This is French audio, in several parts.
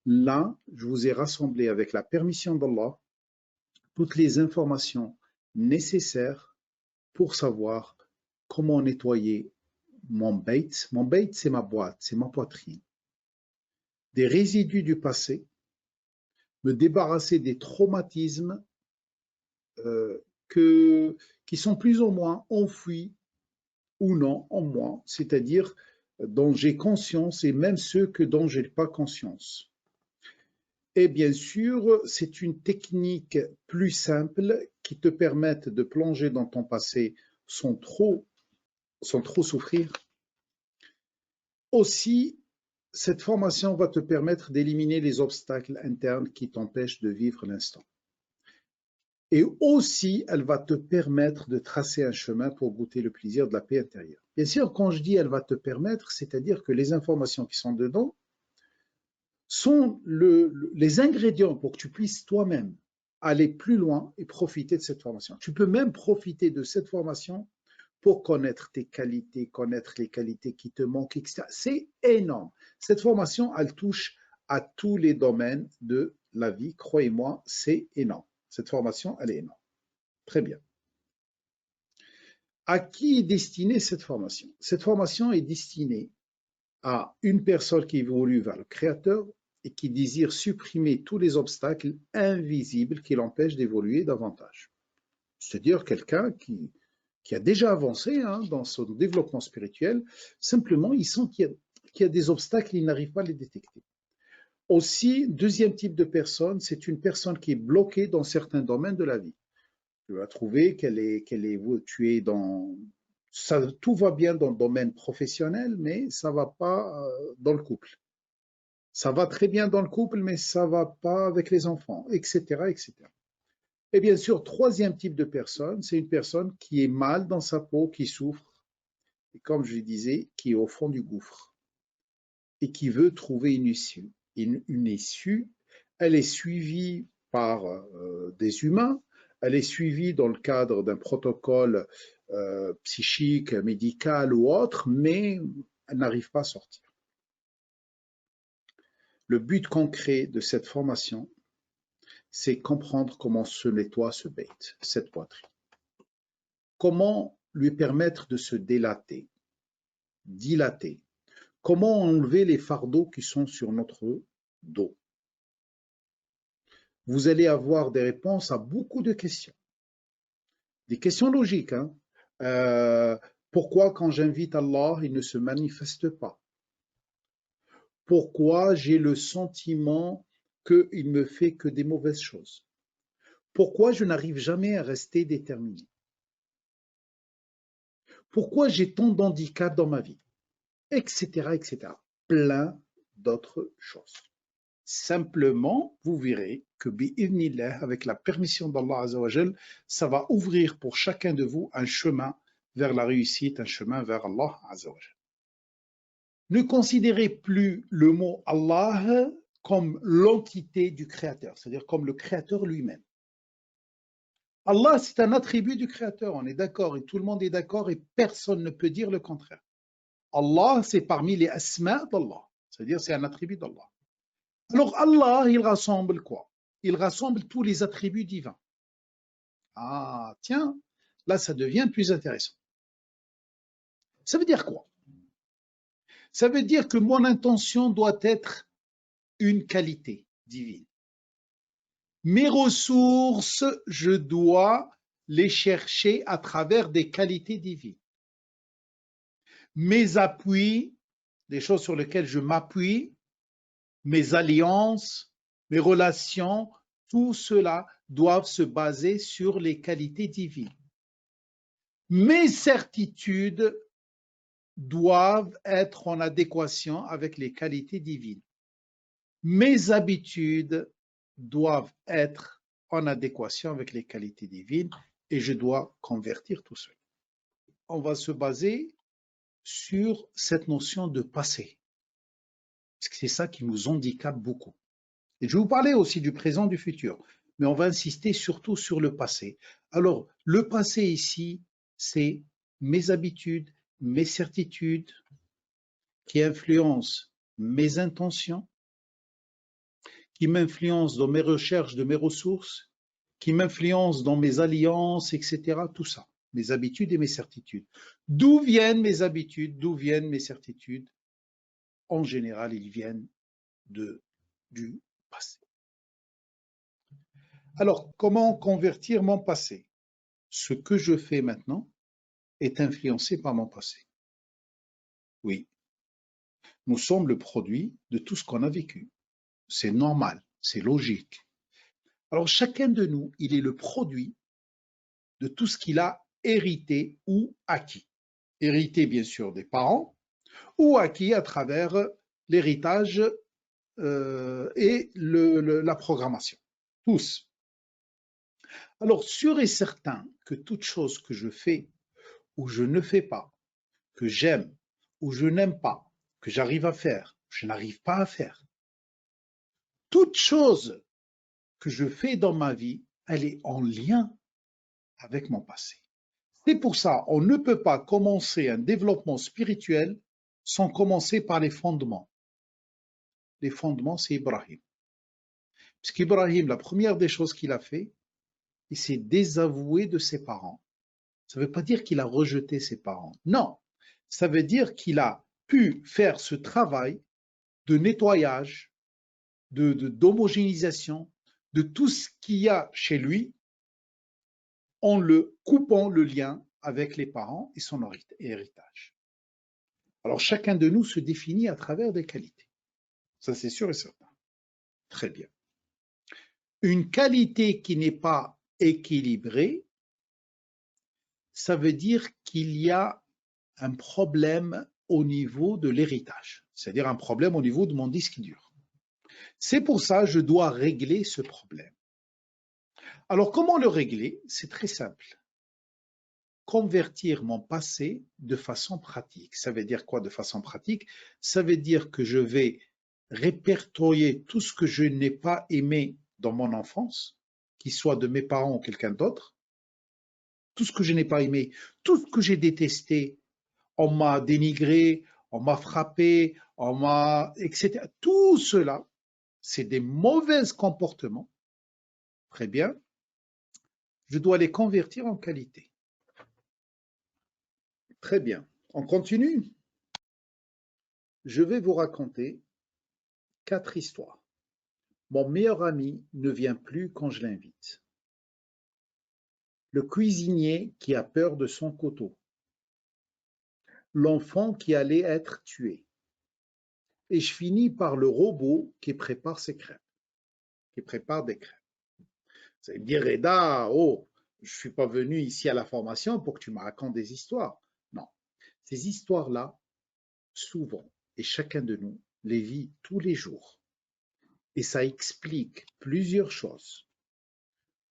Là, je vous ai rassemblé avec la permission d'Allah toutes les informations nécessaires pour savoir comment nettoyer mon bait. Mon bait, c'est ma boîte, c'est ma poitrine. Des résidus du passé, me débarrasser des traumatismes qui sont plus ou moins enfouis ou non en moi, c'est-à-dire dont j'ai conscience et même ceux dont je n'ai pas conscience. Et bien sûr, c'est une technique plus simple qui te permette de plonger dans ton passé sans trop souffrir. Aussi, cette formation va te permettre d'éliminer les obstacles internes qui t'empêchent de vivre l'instant. Et aussi, elle va te permettre de tracer un chemin pour goûter le plaisir de la paix intérieure. Bien sûr, quand je dis elle va te permettre, c'est-à-dire que les informations qui sont dedans sont les ingrédients pour que tu puisses toi-même aller plus loin et profiter de cette formation. Tu peux même profiter de cette formation pour connaître tes qualités, connaître les qualités qui te manquent, etc. C'est énorme. Cette formation, elle touche à tous les domaines de la vie. Croyez-moi, c'est énorme. Cette formation, elle est énorme. Très bien. À qui est destinée cette formation? Cette formation est destinée à une personne qui évolue vers le Créateur et qui désire supprimer tous les obstacles invisibles qui l'empêchent d'évoluer davantage. C'est-à-dire quelqu'un qui a déjà avancé dans son développement spirituel, simplement il sent qu'il y a des obstacles et il n'arrive pas à les détecter. Aussi, deuxième type de personne, c'est une personne qui est bloquée dans certains domaines de la vie. Tu vas trouver tu es dans ça, tout va bien dans le domaine professionnel, mais ça ne va pas dans le couple. Ça va très bien dans le couple, mais ça ne va pas avec les enfants, etc., etc. Et bien sûr, troisième type de personne, c'est une personne qui est mal dans sa peau, qui souffre, et comme je disais, qui est au fond du gouffre, et qui veut trouver une issue. Une issue, elle est suivie par des humains, elle est suivie dans le cadre d'un protocole psychique, médical ou autre, mais elle n'arrive pas à sortir. Le but concret de cette formation, c'est comprendre comment se nettoie ce bait, cette poitrine. Comment lui permettre de se dilater. Comment enlever les fardeaux qui sont sur notre dos. Vous allez avoir des réponses à beaucoup de questions. Des questions logiques. Pourquoi quand j'invite Allah, il ne se manifeste pas? Pourquoi j'ai le sentiment qu'il ne me fait que des mauvaises choses? Pourquoi je n'arrive jamais à rester déterminé? Pourquoi j'ai tant d'handicaps dans ma vie? Etc., etc. Plein d'autres choses. Simplement, vous verrez que bi'idhnillah, avec la permission d'Allah Azzawajal, ça va ouvrir pour chacun de vous un chemin vers la réussite, un chemin vers Allah Azzawajal. Ne considérez plus le mot Allah comme l'entité du Créateur, c'est-à-dire comme le Créateur lui-même. Allah, c'est un attribut du Créateur, on est d'accord, et tout le monde est d'accord, et personne ne peut dire le contraire. Allah, c'est parmi les asma d'Allah, c'est-à-dire c'est un attribut d'Allah. Alors Allah, il rassemble quoi? Il rassemble tous les attributs divins. Ah, tiens, là, ça devient plus intéressant. Ça veut dire quoi? Ça veut dire que mon intention doit être une qualité divine. Mes ressources, je dois les chercher à travers des qualités divines. Mes appuis, des choses sur lesquelles je m'appuie, mes alliances, mes relations, tout cela doivent se baser sur les qualités divines. Mes certitudes doivent être en adéquation avec les qualités divines. Mes habitudes doivent être en adéquation avec les qualités divines et je dois convertir tout cela. On va se baser sur cette notion de passé, parce que c'est ça qui nous handicape beaucoup. Et je vais vous parler aussi du présent, du futur, mais on va insister surtout sur le passé. Alors, le passé ici, c'est mes habitudes, mes certitudes qui influencent mes intentions, qui m'influence dans mes recherches de mes ressources, qui m'influence dans mes alliances, etc. Tout ça, mes habitudes et mes certitudes. D'où viennent mes habitudes, d'où viennent mes certitudes? En général, ils viennent du passé. Alors, comment convertir mon passé? Ce que je fais maintenant est influencé par mon passé. Oui, nous sommes le produit de tout ce qu'on a vécu. C'est normal, c'est logique. Alors, chacun de nous, il est le produit de tout ce qu'il a hérité ou acquis. Hérité, bien sûr, des parents ou acquis à travers l'héritage et la programmation. Tous. Alors, sûr et certain que toute chose que je fais ou je ne fais pas, que j'aime ou je n'aime pas, que j'arrive à faire, je n'arrive pas à faire, toute chose que je fais dans ma vie, elle est en lien avec mon passé. C'est pour ça, on ne peut pas commencer un développement spirituel sans commencer par les fondements. Les fondements, c'est Ibrahim. Parce qu'Ibrahim, la première des choses qu'il a fait, il s'est désavoué de ses parents. Ça ne veut pas dire qu'il a rejeté ses parents. Non, ça veut dire qu'il a pu faire ce travail de nettoyage, d'homogénéisation de tout ce qu'il y a chez lui en le coupant le lien avec les parents et son héritage. Alors chacun de nous se définit à travers des qualités. Ça c'est sûr et certain. Très bien. Une qualité qui n'est pas équilibrée, ça veut dire qu'il y a un problème au niveau de l'héritage, c'est-à-dire un problème au niveau de mon disque dur. C'est pour ça que je dois régler ce problème. Alors comment le régler? C'est très simple. Convertir mon passé de façon pratique. Ça veut dire quoi de façon pratique? Ça veut dire que je vais répertorier tout ce que je n'ai pas aimé dans mon enfance, qu'il soit de mes parents ou quelqu'un d'autre, tout ce que je n'ai pas aimé, tout ce que j'ai détesté, on m'a dénigré, on m'a frappé, on m'a, etc. Tout cela, c'est des mauvais comportements. Très bien. Je dois les convertir en qualité. Très bien. On continue. Je vais vous raconter 4 histoires. Mon meilleur ami ne vient plus quand je l'invite. Le cuisinier qui a peur de son couteau. L'enfant qui allait être tué. Et je finis par le robot qui prépare ses crêpes, qui prépare des crêpes. Vous allez me dire, Reda, oh, je ne suis pas venu ici à la formation pour que tu me racontes des histoires. Non, ces histoires-là, souvent, et chacun de nous les vit tous les jours. Et ça explique plusieurs choses.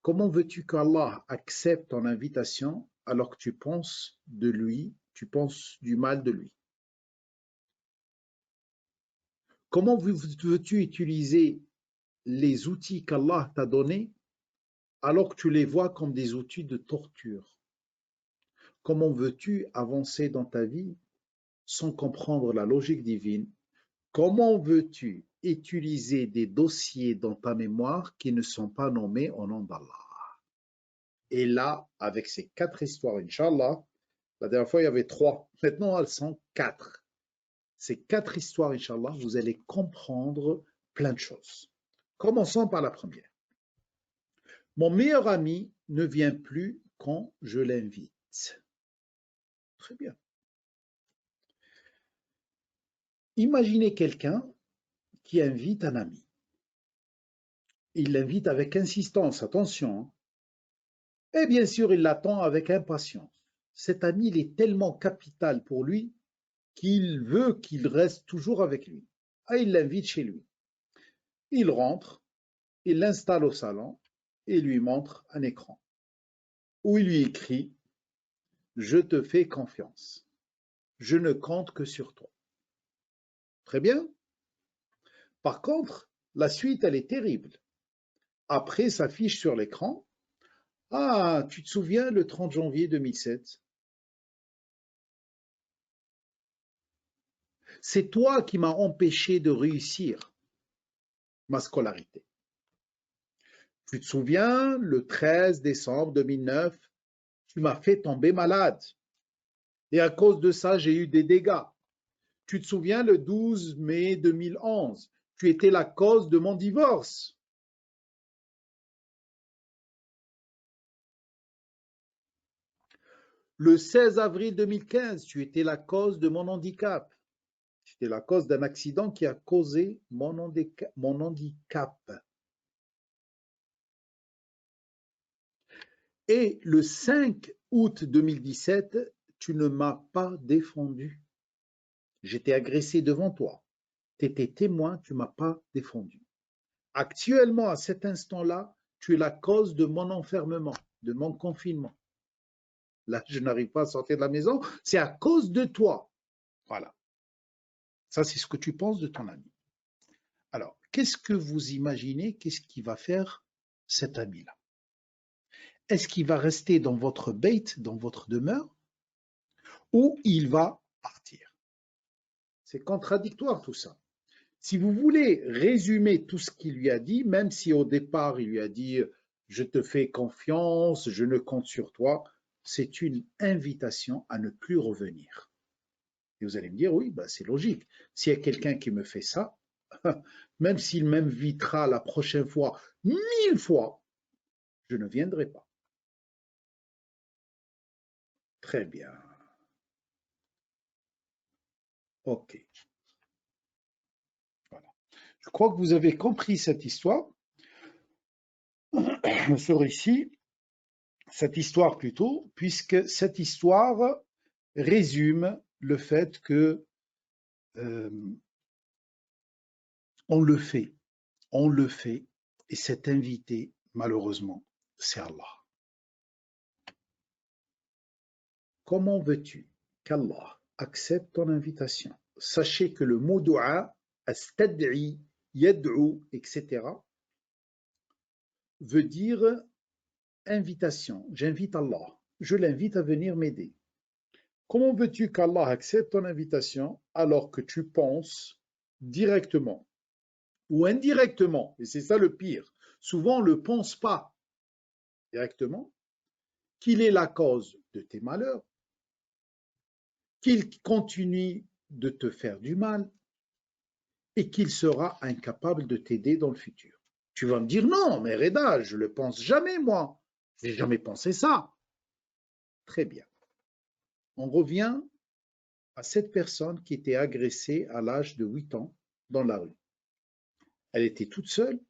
Comment veux-tu qu'Allah accepte ton invitation alors que tu penses de lui, tu penses du mal de lui? Comment veux-tu utiliser les outils qu'Allah t'a donnés alors que tu les vois comme des outils de torture? Comment veux-tu avancer dans ta vie sans comprendre la logique divine? Comment veux-tu utiliser des dossiers dans ta mémoire qui ne sont pas nommés au nom d'Allah? Et là, avec ces 4 histoires, Inch'Allah, la dernière fois il y avait 3, maintenant elles sont 4. Ces 4 histoires, Inch'Allah, vous allez comprendre plein de choses. Commençons par la première. Mon meilleur ami ne vient plus quand je l'invite. Très bien. Imaginez quelqu'un qui invite un ami. Il l'invite avec insistance, attention. Et bien sûr, il l'attend avec impatience. Cet ami, il est tellement capital pour lui qu'il veut qu'il reste toujours avec lui. Ah, il l'invite chez lui. Il rentre, il l'installe au salon et lui montre un écran où il lui écrit « Je te fais confiance. Je ne compte que sur toi. » Très bien. Par contre, la suite, elle est terrible. Après s'affiche sur l'écran « Ah, tu te souviens le 30 janvier 2007 ? C'est toi qui m'as empêché de réussir. ma scolarité. Tu te souviens, le 13 décembre 2009, tu m'as fait tomber malade. Et à cause de ça, j'ai eu des dégâts. Tu te souviens, le 12 mai 2011, tu étais la cause de mon divorce. Le 16 avril 2015, tu étais la cause de mon handicap. Tu étais la cause d'un accident qui a causé mon handicap. Et le 5 août 2017, tu ne m'as pas défendu. J'étais agressé devant toi. Tu étais témoin, tu ne m'as pas défendu. Actuellement, à cet instant-là, tu es la cause de mon enfermement, de mon confinement. Là, je n'arrive pas à sortir de la maison, c'est à cause de toi. Voilà. Ça, c'est ce que tu penses de ton ami. Alors, qu'est-ce que vous imaginez, qu'est-ce qu'il va faire cet ami-là? Est-ce qu'il va rester dans votre bête, dans votre demeure, ou il va partir? C'est contradictoire tout ça. Si vous voulez résumer tout ce qu'il lui a dit, même si au départ il lui a dit je te fais confiance, je ne compte sur toi, c'est une invitation à ne plus revenir. Et vous allez me dire oui, bah, c'est logique. S'il y a quelqu'un qui me fait ça, même s'il m'invitera la prochaine fois 1000 fois, je ne viendrai pas. Très bien. Ok. Voilà. Je crois que vous avez compris cette histoire, ce récit, cette histoire plutôt, puisque cette histoire résume le fait que euh, on le fait, et cet invité, malheureusement, c'est Allah. Comment veux-tu qu'Allah accepte ton invitation? Sachez que le mot dua, astad'i, yad'u, etc., veut dire invitation. J'invite Allah. Je l'invite à venir m'aider. Comment veux-tu qu'Allah accepte ton invitation alors que tu penses directement ou indirectement, et c'est ça le pire, souvent on ne le pense pas directement, qu'il est la cause de tes malheurs, qu'il continue de te faire du mal et qu'il sera incapable de t'aider dans le futur. Tu vas me dire non, mais Reda, je ne le pense jamais moi. Je n'ai jamais pensé ça. Très bien. On revient à cette personne qui était agressée à l'âge de 8 ans dans la rue. Elle était toute seule.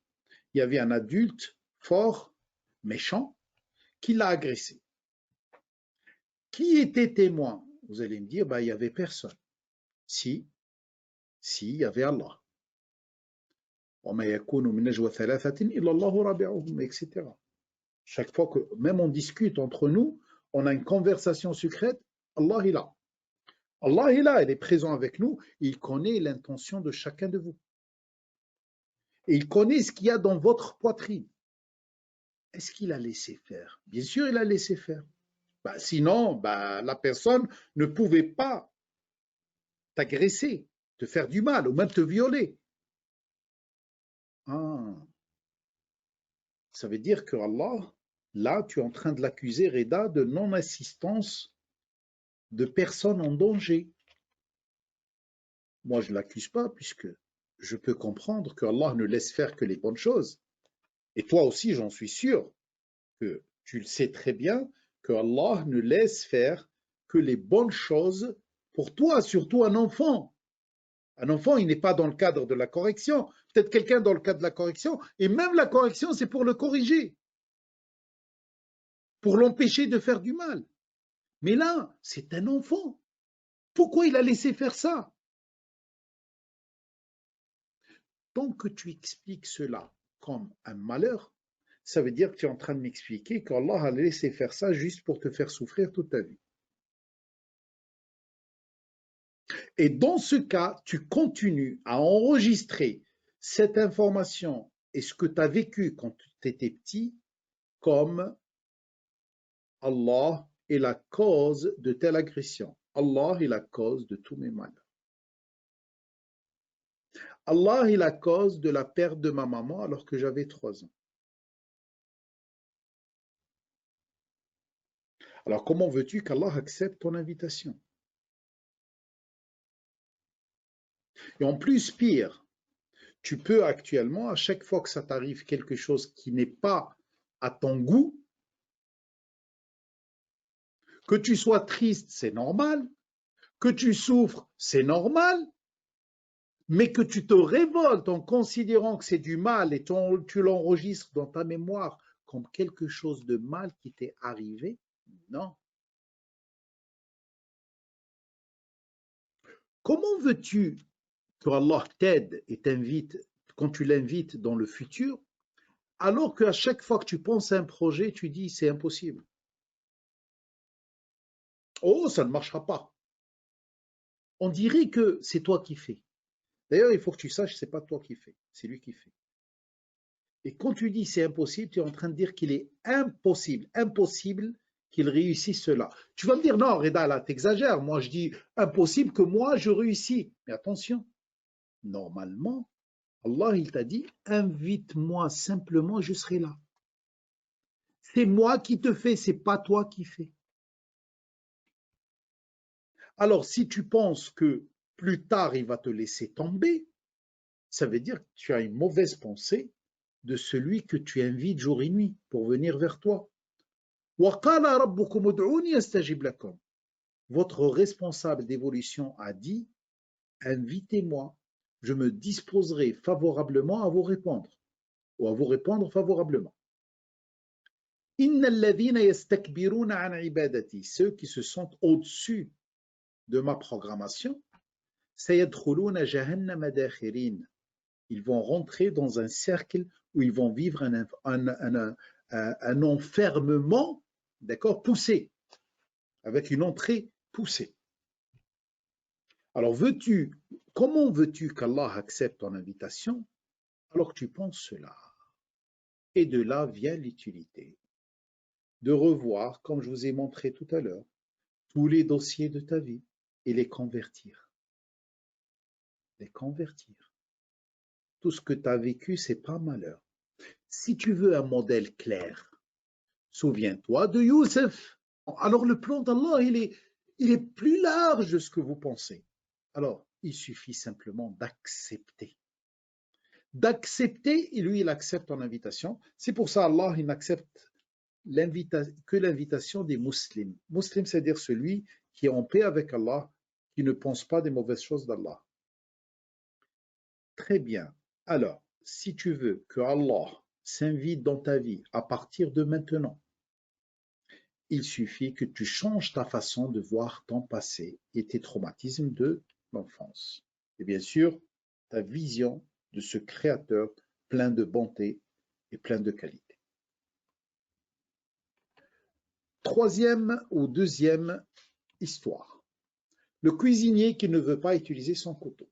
Il y avait un adulte fort, méchant, qui l'a agressée. Qui était témoin? Vous allez me dire, bah, il n'y avait personne. Si, il y avait Allah. Etc. Chaque fois que même on discute entre nous, on a une conversation secrète, Allah est là. Allah est là, il est présent avec nous, il connaît l'intention de chacun de vous. Et il connaît ce qu'il y a dans votre poitrine. Est-ce qu'il a laissé faire? Bien sûr, il a laissé faire. Bah, sinon, bah, la personne ne pouvait pas t'agresser, te faire du mal ou même te violer. Ah, ça veut dire que Allah, là, tu es en train de l'accuser, Reda, de non-assistance de personnes en danger. Moi, je ne l'accuse pas, puisque je peux comprendre que Allah ne laisse faire que les bonnes choses. Et toi aussi, j'en suis sûr que tu le sais très bien, que Allah ne laisse faire que les bonnes choses pour toi, surtout un enfant. Un enfant, il n'est pas dans le cadre de la correction. Peut-être quelqu'un dans le cadre de la correction, et même la correction, c'est pour le corriger, pour l'empêcher de faire du mal. Mais là, c'est un enfant. Pourquoi il a laissé faire ça? Tant que tu expliques cela comme un malheur, ça veut dire que tu es en train de m'expliquer qu'Allah a laissé faire ça juste pour te faire souffrir toute ta vie. Et dans ce cas, tu continues à enregistrer cette information et ce que tu as vécu quand tu étais petit comme Allah est la cause de telle agression. Allah est la cause de tous mes malheurs. Allah est la cause de la perte de ma maman alors que j'avais 3 ans. Alors comment veux-tu qu'Allah accepte ton invitation? Et en plus, pire, tu peux actuellement, à chaque fois que ça t'arrive quelque chose qui n'est pas à ton goût, que tu sois triste, c'est normal, que tu souffres, c'est normal, mais que tu te révoltes en considérant que c'est du mal et tu l'enregistres dans ta mémoire comme quelque chose de mal qui t'est arrivé, non. Comment veux-tu que Allah t'aide et t'invite quand tu l'invites dans le futur, alors qu'à chaque fois que tu penses à un projet, tu dis c'est impossible. Oh, ça ne marchera pas. On dirait que c'est toi qui fais. D'ailleurs, il faut que tu saches, c'est pas toi qui fais, c'est lui qui fait. Et quand tu dis c'est impossible, tu es en train de dire qu'il est impossible qu'il réussisse cela. Tu vas me dire non, Reda, là, t'exagères. Moi, je dis impossible que moi je réussis. Mais attention, normalement, Allah, il t'a dit invite-moi simplement, je serai là. C'est moi qui te fais, c'est pas toi qui fais. Alors, si tu penses que plus tard il va te laisser tomber, ça veut dire que tu as une mauvaise pensée de celui que tu invites jour et nuit pour venir vers toi. Votre responsable d'évolution a dit, invitez-moi, je me disposerai favorablement à vous répondre, ou à vous répondre favorablement. Ceux qui se sentent au-dessus de ma programmation, ils vont rentrer dans un cercle où ils vont vivre un enfermement, d'accord, poussé, avec une entrée poussée. Alors, comment veux-tu qu'Allah accepte ton invitation alors que tu penses cela? Et de là vient l'utilité de revoir, comme je vous ai montré tout à l'heure, tous les dossiers de ta vie et les convertir. Les convertir. Tout ce que tu as vécu, c'est pas malheur. Si tu veux un modèle clair, souviens-toi de Youssef. Alors le plan d'Allah, il est plus large de ce que vous pensez. Alors, il suffit simplement d'accepter. D'accepter, et lui, il accepte ton invitation. C'est pour ça Allah, il n'accepte que l'invitation des musulmans. Muslim, c'est-à-dire celui qui est en paix avec Allah, qui ne pense pas des mauvaises choses d'Allah. Très bien. Alors, si tu veux que Allah s'invite dans ta vie à partir de maintenant, il suffit que tu changes ta façon de voir ton passé et tes traumatismes de l'enfance. Et bien sûr, ta vision de ce créateur plein de bonté et plein de qualité. Troisième ou deuxième histoire. Le cuisinier qui ne veut pas utiliser son couteau.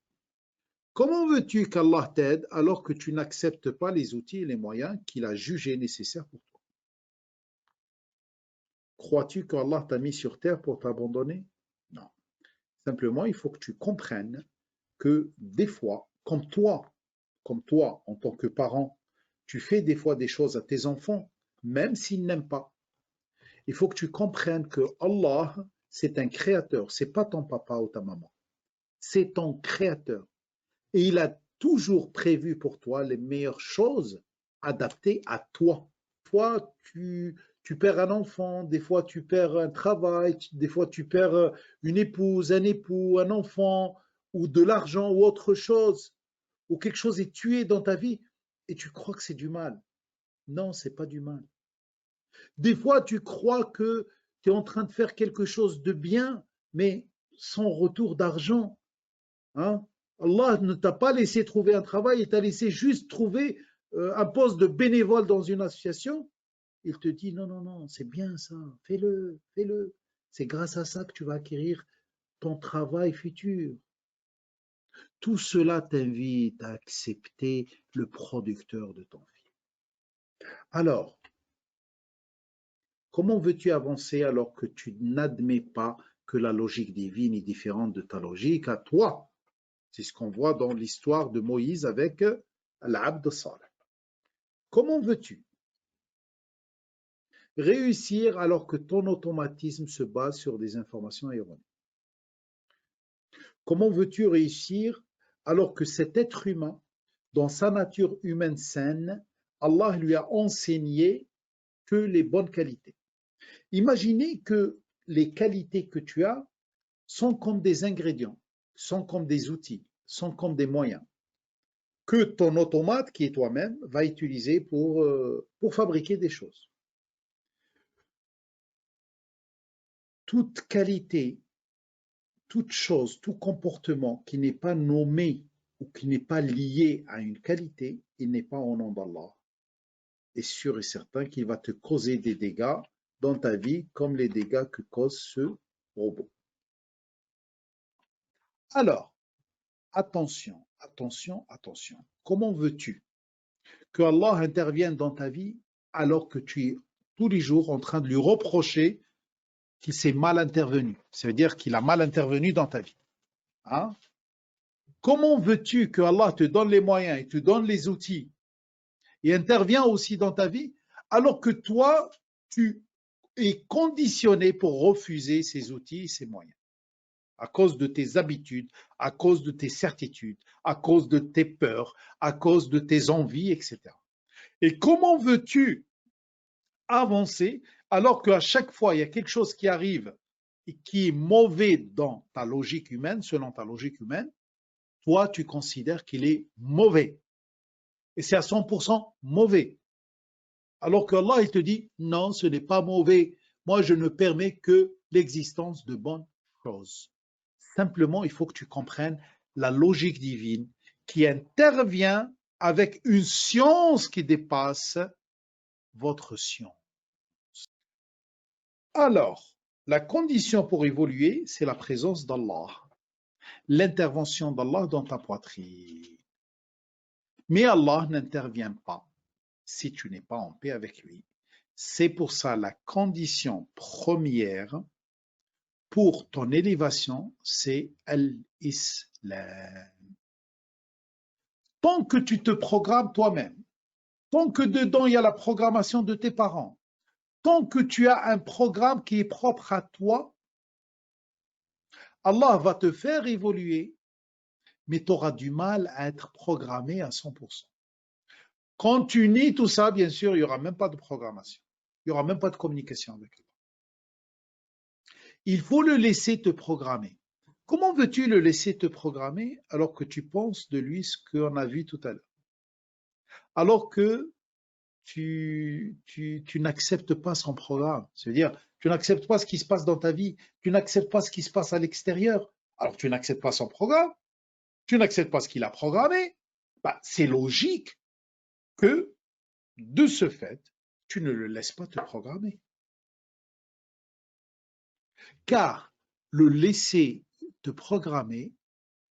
Comment veux-tu qu'Allah t'aide alors que tu n'acceptes pas les outils et les moyens qu'il a jugés nécessaires pour toi? Crois-tu qu'Allah t'a mis sur terre pour t'abandonner? Non. Simplement, il faut que tu comprennes que des fois, comme toi, en tant que parent, tu fais des fois des choses à tes enfants, même s'ils n'aiment pas. Il faut que tu comprennes que Allah, c'est un créateur, c'est pas ton papa ou ta maman. C'est ton créateur. Et il a toujours prévu pour toi les meilleures choses adaptées à toi. Des fois, tu perds un enfant, des fois tu perds un travail, des fois tu perds une épouse, un époux, un enfant, ou de l'argent ou autre chose, ou quelque chose est tué dans ta vie et tu crois que c'est du mal. Non, c'est pas du mal. Des fois, tu crois que tu es en train de faire quelque chose de bien, mais sans retour d'argent. Hein? Allah ne t'a pas laissé trouver un travail, il t'a laissé juste trouver un poste de bénévole dans une association. Il te dit non, non, non, c'est bien ça, fais-le, fais-le. C'est grâce à ça que tu vas acquérir ton travail futur. Tout cela t'invite à accepter le producteur de ton vie. Alors, comment veux-tu avancer alors que tu n'admets pas que la logique divine est différente de ta logique à toi? C'est ce qu'on voit dans l'histoire de Moïse avec l'Abd Salih. Comment veux-tu réussir alors que ton automatisme se base sur des informations erronées? Comment veux-tu réussir alors que cet être humain, dans sa nature humaine saine, Allah lui a enseigné que les bonnes qualités? Imaginez que les qualités que tu as sont comme des ingrédients, sont comme des outils, sont comme des moyens que ton automate, qui est toi-même, va utiliser pour fabriquer des choses. Toute qualité, toute chose, tout comportement qui n'est pas nommé ou qui n'est pas lié à une qualité, il n'est pas au nom d'Allah. Et sûr et certain qu'il va te causer des dégâts dans ta vie comme les dégâts que cause ce robot. Alors, attention, attention, attention. Comment veux-tu que Allah intervienne dans ta vie alors que tu es tous les jours en train de lui reprocher qu'il s'est mal intervenu? Ça veut dire qu'il a mal intervenu dans ta vie. Hein? Comment veux-tu que Allah te donne les moyens et te donne les outils et intervient aussi dans ta vie alors que toi, tu es conditionné pour refuser ces outils et ces moyens à cause de tes habitudes, à cause de tes certitudes, à cause de tes peurs, à cause de tes envies, etc. Et comment veux-tu avancer alors qu'à chaque fois, il y a quelque chose qui arrive et qui est mauvais dans ta logique humaine, selon ta logique humaine, toi, tu considères qu'il est mauvais. Et c'est à 100% mauvais. Alors qu'Allah, il te dit, non, ce n'est pas mauvais. Moi, je ne permets que l'existence de bonnes choses. Simplement, il faut que tu comprennes la logique divine qui intervient avec une science qui dépasse votre science. Alors, la condition pour évoluer, c'est la présence d'Allah, l'intervention d'Allah dans ta poitrine. Mais Allah n'intervient pas si tu n'es pas en paix avec lui. C'est pour ça la condition première pour ton élévation, c'est l'Islam. Tant que tu te programmes toi-même, tant que dedans il y a la programmation de tes parents, tant que tu as un programme qui est propre à toi, Allah va te faire évoluer, mais tu auras du mal à être programmé à 100%. Quand tu nies tout ça, bien sûr, il n'y aura même pas de programmation. Il n'y aura même pas de communication avec lui. Il faut le laisser te programmer. Comment veux-tu le laisser te programmer alors que tu penses de lui ce qu'on a vu tout à l'heure? Alors que tu n'acceptes pas son programme. C'est-à-dire, tu n'acceptes pas ce qui se passe dans ta vie, tu n'acceptes pas ce qui se passe à l'extérieur. Alors tu n'acceptes pas son programme, tu n'acceptes pas ce qu'il a programmé. Bah, c'est logique que, de ce fait, tu ne le laisses pas te programmer. Car le laisser te programmer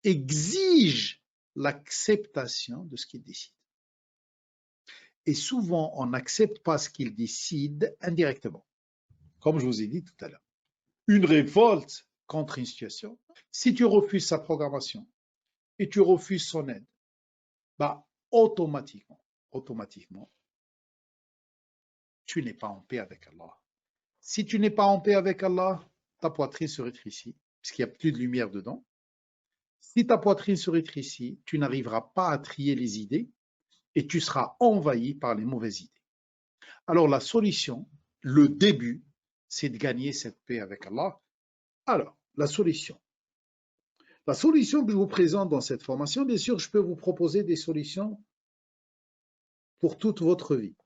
exige l'acceptation de ce qu'il décide. Et souvent, on n'accepte pas ce qu'il décide indirectement, comme je vous ai dit tout à l'heure. Une révolte contre une situation, si tu refuses sa programmation et tu refuses son aide, bah, automatiquement, tu n'es pas en paix avec Allah. Si tu n'es pas en paix avec Allah, ta poitrine se rétrécit, puisqu'il n'y a plus de lumière dedans. Si ta poitrine se rétrécit, tu n'arriveras pas à trier les idées et tu seras envahi par les mauvaises idées. Alors la solution, le début, c'est de gagner cette paix avec Allah. Alors, la solution. La solution que je vous présente dans cette formation, bien sûr, je peux vous proposer des solutions pour toute votre vie.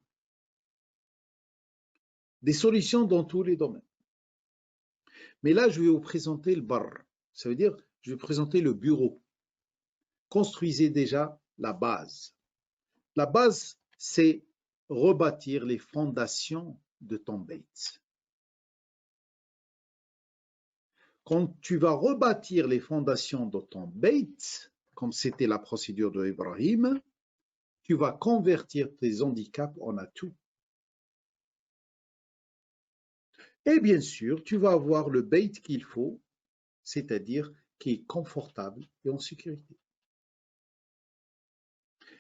Des solutions dans tous les domaines. Mais là, je vais vous présenter le bar. Ça veut dire, je vais vous présenter le bureau. Construisez déjà la base. La base, c'est rebâtir les fondations de ton beit. Quand tu vas rebâtir les fondations de ton beit, comme c'était la procédure de Ibrahim, tu vas convertir tes handicaps en atouts. Et bien sûr, tu vas avoir le beit qu'il faut, c'est-à-dire qui est confortable et en sécurité.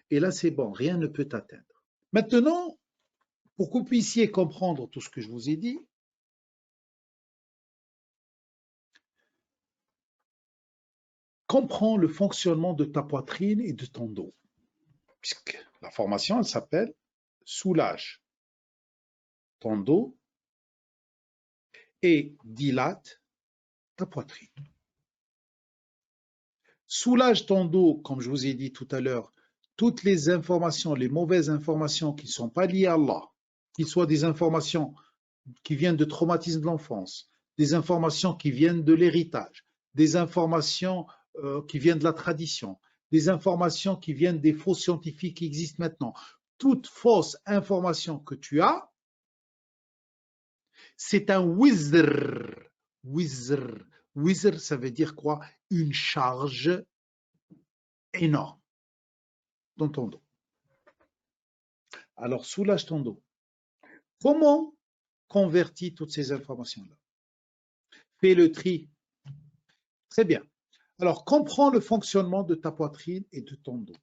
Et là, c'est bon, rien ne peut t'atteindre. Maintenant, pour que vous puissiez comprendre tout ce que je vous ai dit, comprends le fonctionnement de ta poitrine et de ton dos. Puisque la formation, elle s'appelle soulage ton dos et dilate ta poitrine. Soulage ton dos, comme je vous ai dit tout à l'heure, toutes les informations, les mauvaises informations qui ne sont pas liées à Allah, qu'ils soient des informations qui viennent de traumatisme de l'enfance, des informations qui viennent de l'héritage, des informations qui viennent de la tradition, des informations qui viennent des faux scientifiques qui existent maintenant. Toute fausse information que tu as, c'est un wizr. Wizr. Wizr, ça veut dire quoi? Une charge énorme dans ton dos. Alors, soulage ton dos. Comment convertir toutes ces informations-là? Fais le tri. Très bien. Alors, comprends le fonctionnement de ta poitrine et de ton dos.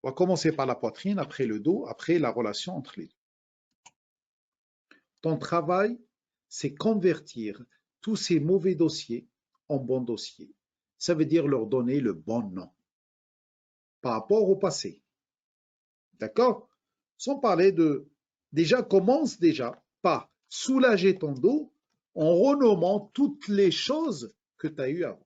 On va commencer par la poitrine, après le dos, après la relation entre les deux. Ton travail, c'est convertir tous ces mauvais dossiers en bons dossiers. Ça veut dire leur donner le bon nom par rapport au passé. D'accord? Sans parler de... Déjà, commence déjà par soulager ton dos en renommant toutes les choses que tu as eues avant.